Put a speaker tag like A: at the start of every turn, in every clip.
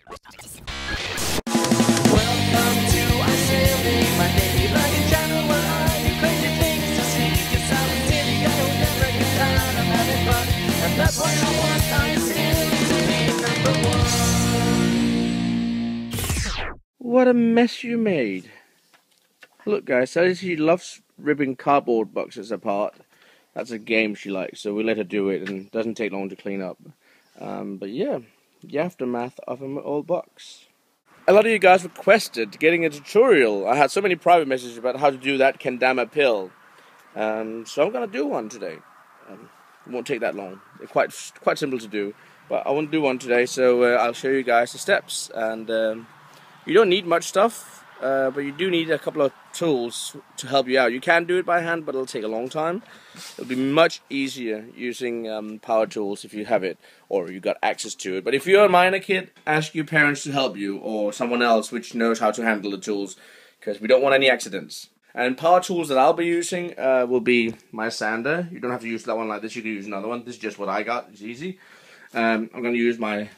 A: Welcome to iZilly, my daily vlogging channel where I do crazy things to see. 'Cause I'm a silly guy who never gets tired of having fun, and that's why I want iZilly to be number one.
B: What a mess you made. Look guys, so she loves ripping cardboard boxes apart. That's a game she likes, so we let her do it and it doesn't take long to clean up. But yeah, the aftermath of an old box. A lot of you guys requested getting a tutorial. I had so many private messages about how to do that Kendama Pill. So I'm going to do one today. It won't take that long. It's quite simple to do. But I want to do one today, so I'll show you guys the steps. And you don't need much stuff, but you do need a couple of tools to help you out. You can do it by hand, but it'll take a long time. It'll be much easier using power tools if you have it, or you got access to it. But if you're a minor kid, ask your parents to help you, or someone else which knows how to handle the tools, because we don't want any accidents. And power tools that I'll be using will be my sander. You don't have to use that one like this, you can use another one. This is just what I got, it's easy. I'm going to use my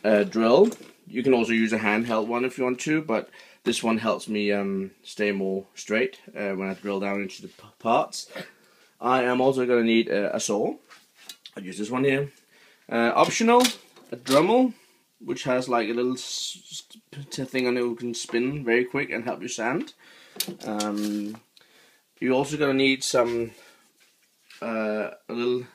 B: drill. You can also use a handheld one if you want to, but this one helps me stay more straight when I drill down into the parts. I am also going to need a saw. I'll use this one here. Optional, a Dremel, which has like a little thing on it you can spin very quick and help you sand. You're also going to need some, a little,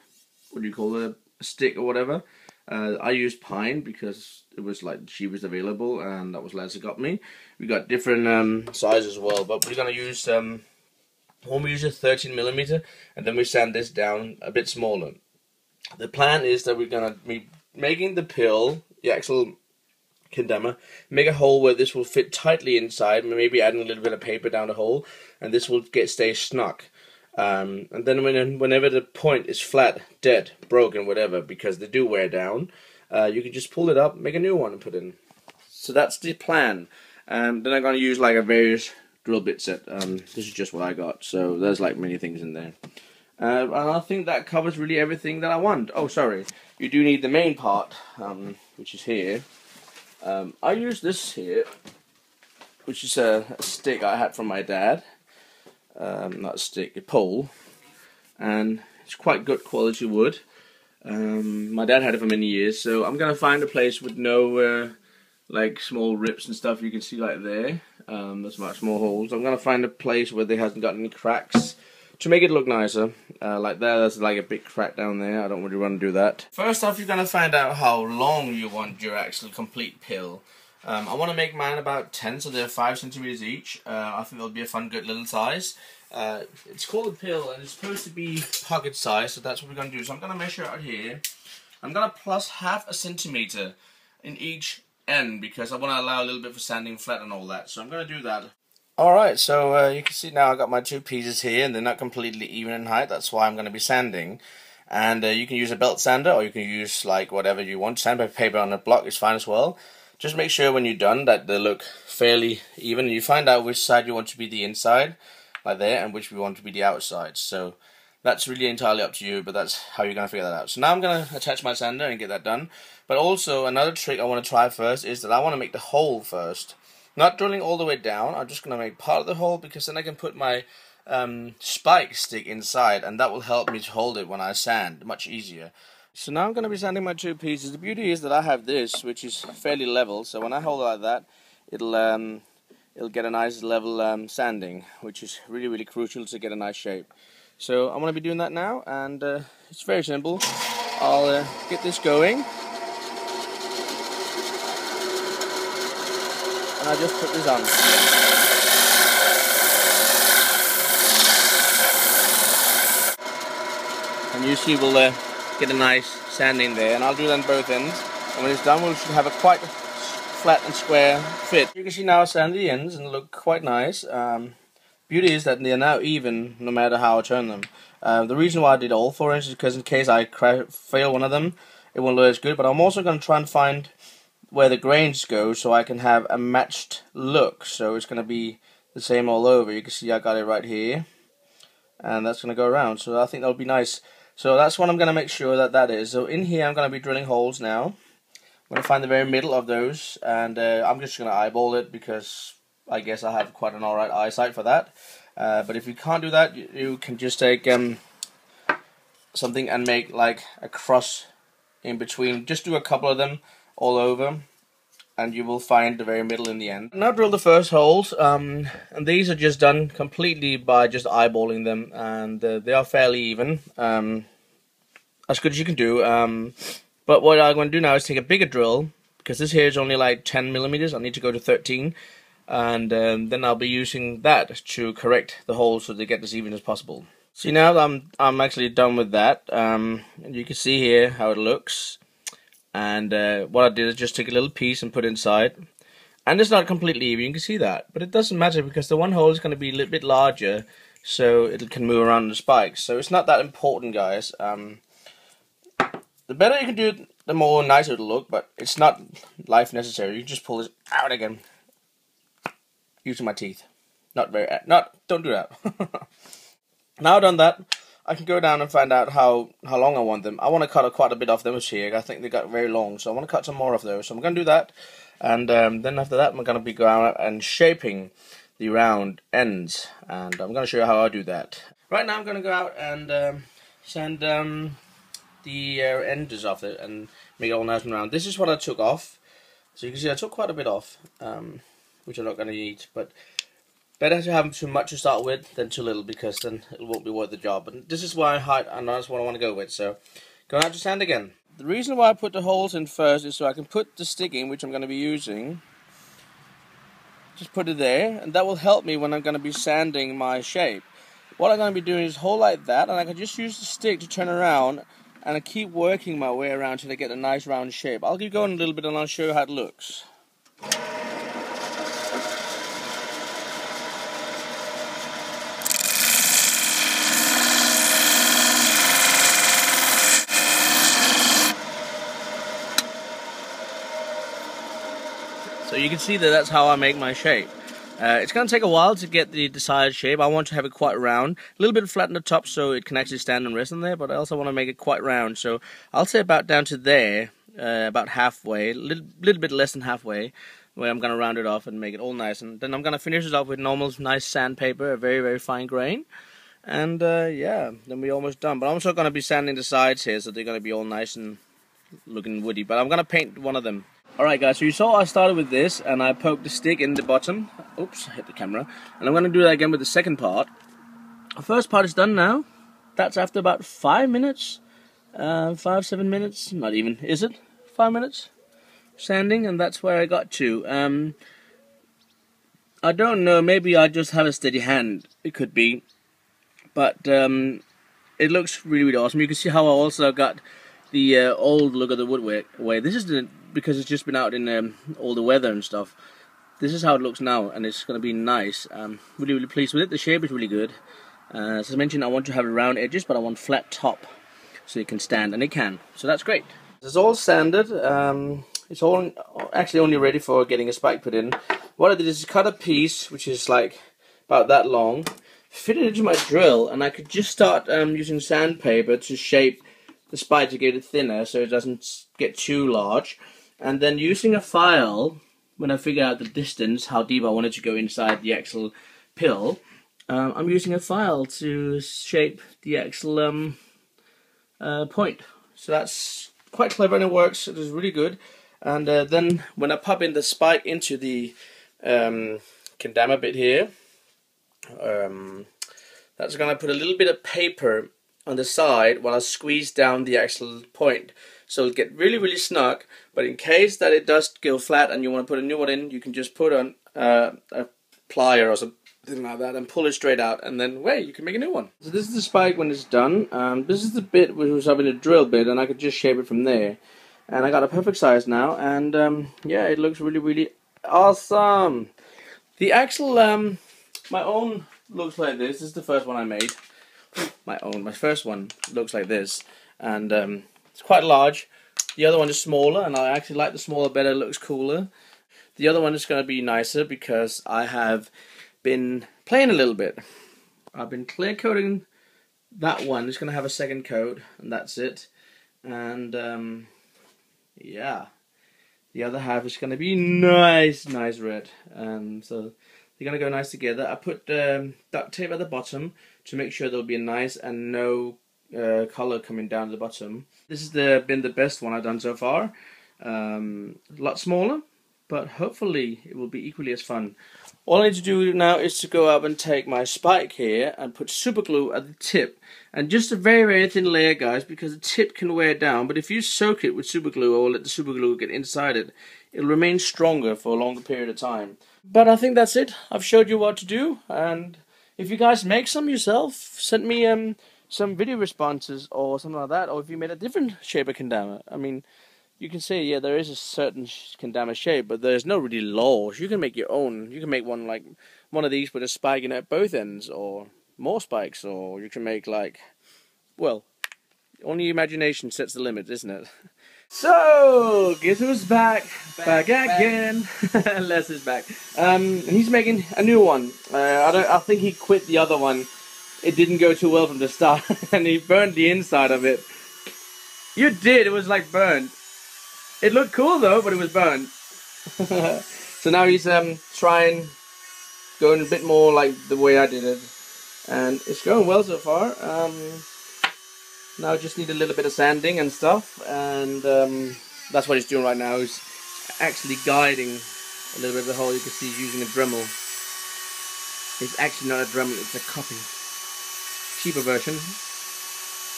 B: what do you call it, a stick or whatever. I used pine because it was like the cheapest available, and that was last it got me. We got different sizes as well, but we're gonna use when we use a 13mm, and then we sand this down a bit smaller. The plan is that we're gonna be making the pill, the actual kendama, make a hole where this will fit tightly inside, maybe adding a little bit of paper down the hole, and this will stay snug. And then whenever the point is flat, dead, broken, whatever, because they do wear down, you can just pull it up, make a new one and put in. So that's the plan. Then I'm going to use like a various drill bit set. This is just what I got, so there's like many things in there. And I think that covers really everything that I want. Oh, sorry. You do need the main part, which is here. I use this here, which is a stick I had from my dad. Not a stick, a pole, and it's quite good quality wood. My dad had it for many years, so I'm gonna find a place with no like small rips and stuff you can see like there. There's much more holes. I'm gonna find a place where there hasn't got any cracks to make it look nicer. Like there's like a big crack down there. I don't really want to do that. First off, you're gonna find out how long you want your actual complete pill. I want to make mine about 10, so they're 5cm each. I think that'll be a fun, good little size. It's called a pill, and it's supposed to be pocket size, so that's what we're going to do. So I'm going to measure out here. I'm going to plus 0.5 centimeter in each end, because I want to allow a little bit for sanding flat and all that. So I'm going to do that. Alright, so you can see now I got my two pieces here, and they're not completely even in height. That's why I'm going to be sanding. And you can use a belt sander, or you can use like whatever you want. Sandpaper on a block is fine as well. Just make sure when you're done that they look fairly even. You find out which side you want to be the inside, like there, and which we want to be the outside. So that's really entirely up to you, but that's how you're going to figure that out. So now I'm going to attach my sander and get that done. But also another trick I want to try first is that I want to make the hole first. Not drilling all the way down, I'm just going to make part of the hole, because then I can put my spike stick inside, and that will help me to hold it when I sand, much easier. So now I'm going to be sanding my two pieces. The beauty is that I have this, which is fairly level, so when I hold it like that, it'll get a nice level sanding, which is really, really crucial to get a nice shape. So I'm going to be doing that now, and it's very simple. I'll get this going, and I'll just put this on. And you see we'll get a nice sanding there, and I'll do that on both ends, and when it's done we should have a quite flat and square fit. You can see now I sand the ends and look quite nice. Beauty is that they're now even no matter how I turn them. The reason why I did all 4 inches is because in case I fail one of them, it won't look as good. But I'm also going to try and find where the grains go so I can have a matched look. So it's going to be the same all over. You can see I got it right here, and that's going to go around. So I think that'll be nice. So that's what I'm going to make sure that is. So in here I'm going to be drilling holes now. I'm going to find the very middle of those, and I'm just going to eyeball it because I guess I have quite an alright eyesight for that. But if you can't do that, you can just take something and make like a cross in between. Just do a couple of them all over, and you will find the very middle in the end. Now drill the first holes, and these are just done completely by just eyeballing them, and they are fairly even, as good as you can do. But what I'm going to do now is take a bigger drill, because this here is only like 10 millimeters. I need to go to 13, and then I'll be using that to correct the holes so they get as even as possible. See, now I'm actually done with that. And you can see here how it looks. And what I did is just take a little piece and put it inside. And it's not completely even, you can see that. But it doesn't matter because the one hole is going to be a little bit larger, so it can move around the spikes. So it's not that important, guys. The better you can do it, the more nicer it'll look, but it's not life necessary. You just pull this out again. Using my teeth. Don't do that. Now I've done that, I can go down and find out how long I want them. I want to cut quite a bit off those here. I think they got very long, so I want to cut some more of those. So I'm going to do that, and then after that I'm going to be going out and shaping the round ends, and I'm going to show you how I do that. Right now I'm going to go out and sand the ends off it and make it all nice and round. This is what I took off. So you can see I took quite a bit off, which I'm not going to eat, but better to have too much to start with than too little, because then it won't be worth the job. And this is why and that's what I want to go with. So going out to sand again. The reason why I put the holes in first is so I can put the stick in, which I'm going to be using. Just put it there, and that will help me when I'm going to be sanding my shape. What I'm going to be doing is hold like that, and I can just use the stick to turn around, and I keep working my way around till I get a nice round shape. I'll keep going a little bit and I'll show you how it looks. So you can see that that's how I make my shape. It's going to take a while to get the desired shape. I want to have it quite round, a little bit flat on the top so it can actually stand and rest on there, but I also want to make it quite round. So I'll say about down to there, about halfway, a little bit less than halfway, where I'm going to round it off and make it all nice. And then I'm going to finish it off with normal nice sandpaper, a very, very fine grain. And yeah, then we're almost done. But I'm also going to be sanding the sides here so they're going to be all nice and looking woody. But I'm going to paint one of them. Alright guys, so you saw I started with this and I poked the stick in the bottom. Oops, I hit the camera. And I'm going to do that again with the second part. The first part is done now. That's after about 5 minutes. 5-7 minutes, not even, is it? 5 minutes? Sanding, and that's where I got to. I don't know, maybe I just have a steady hand. It could be. But it looks really, really awesome. You can see how I also got the old look of the woodwork away. This is because it's just been out in all the weather and stuff. This is how it looks now, and it's going to be nice. Really, really pleased with it. The shape is really good. As I mentioned, I want to have round edges, but I want flat top so it can stand, and it can. So that's great. It's all sanded. It's all actually only ready for getting a spike put in. What I did is cut a piece, which is like about that long, fit it into my drill, and I could just start using sandpaper to shape the spike to get it thinner so it doesn't get too large. And then using a file, when I figure out the distance, how deep I wanted to go inside the actual pill, I'm using a file to shape the actual point. So that's quite clever and it works. It is really good. And then when I pop in the spike into the kendama bit here, that's going to put a little bit of paper on the side while I squeeze down the actual point. So it'll get really, really snug, but in case that it does go flat and you want to put a new one in, you can just put on a plier or something like that and pull it straight out, and then, wait, you can make a new one. So this is the spike when it's done. This is the bit which was having a drill bit, and I could just shape it from there. And I got a perfect size now, and yeah, it looks really, really awesome. The actual, my own looks like this. This is the first one I made. My first one looks like this, and it's quite large. The other one is smaller, and I actually like the smaller better. It looks cooler. The other one is going to be nicer because I have been playing a little bit. I've been clear coating that one. It's going to have a second coat, and that's it. And yeah, The other half is going to be nice red. So they're going to go nice together. I put duct tape at the bottom to make sure there'll be a nice and no color coming down the bottom. This has been the best one I've done so far. A lot smaller, but hopefully it will be equally as fun. All I need to do now is to go up and take my spike here and put super glue at the tip. And just a very, very thin layer, guys, because the tip can wear down. But if you soak it with super glue or let the super glue get inside it, it'll remain stronger for a longer period of time. But I think that's it. I've showed you what to do. And if you guys make some yourself, send me some video responses or something like that. Or if you made a different shape of kendama. I mean, you can say, yeah, there is a certain kendama shape, but there's no really laws. You can make your own. You can make one like one of these with a spike in at both ends, or more spikes, or you can make like, well, only imagination sets the limit, isn't it? So, guess who's back? Back again. Les is back. And he's making a new one. I think he quit the other one. It didn't go too well from the start, and he burned the inside of it. You did. It was like burned. It looked cool though, but it was burned. So now he's trying, going a bit more like the way I did it, and it's going well so far. Now I just need a little bit of sanding and stuff, and that's what he's doing right now. He's actually guiding a little bit of the hole. You can see he's using a Dremel. It's actually not a Dremel, it's a copy. Cheaper version.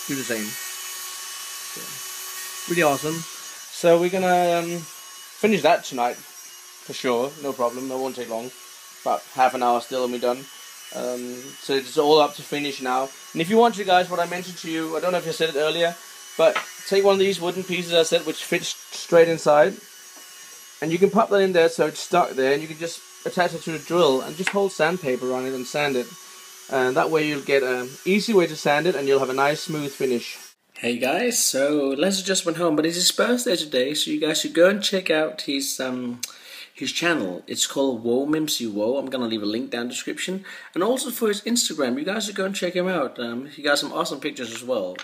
B: Do the same. So, really awesome. So we're gonna finish that tonight, for sure, no problem, it won't take long, about half an hour still and we're done. So it's all up to finish now. And if you want to, guys, what I mentioned to you, I don't know if I said it earlier, but take one of these wooden pieces I said, which fits straight inside, and you can pop that in there so it's stuck there, and you can just attach it to a drill and just hold sandpaper on it and sand it. And that way you'll get an easy way to sand it and you'll have a nice smooth finish. Hey guys, so Les just went home, but it's his birthday today, so you guys should go and check out his channel. It's called Woe Mimsy Woe. I'm gonna leave a link down in the description, and also for his Instagram. You guys should go and check him out. He got some awesome pictures as well,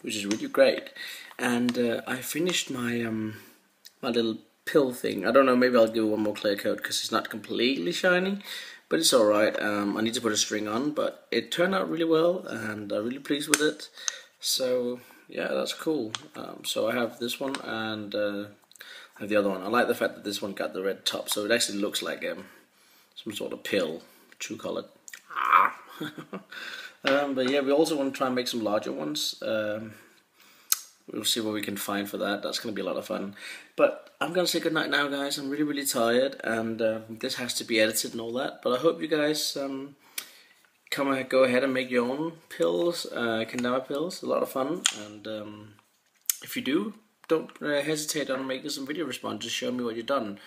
B: which is really great. And I finished my my little pill thing. I don't know, maybe I'll do one more clear coat because it's not completely shiny, but it's all right. I need to put a string on, but it turned out really well, and I'm really pleased with it. So yeah, that's cool. So I have this one and I have the other one. I like the fact that this one got the red top, so it actually looks like some sort of pill, true colored. But yeah, we also want to try and make some larger ones. We'll see what we can find for that. That's going to be a lot of fun. But I'm going to say goodnight now, guys. I'm really, really tired, and this has to be edited and all that. But I hope you guys go ahead and make your own pills, kendama pills. A lot of fun, and if you do, don't hesitate on making some video responses. Show me what you've done,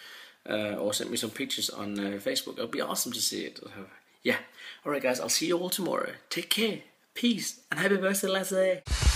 B: or send me some pictures on Facebook. It'll be awesome to see it. Yeah. Alright guys, I'll see you all tomorrow. Take care, peace, and happy birthday, Lassie.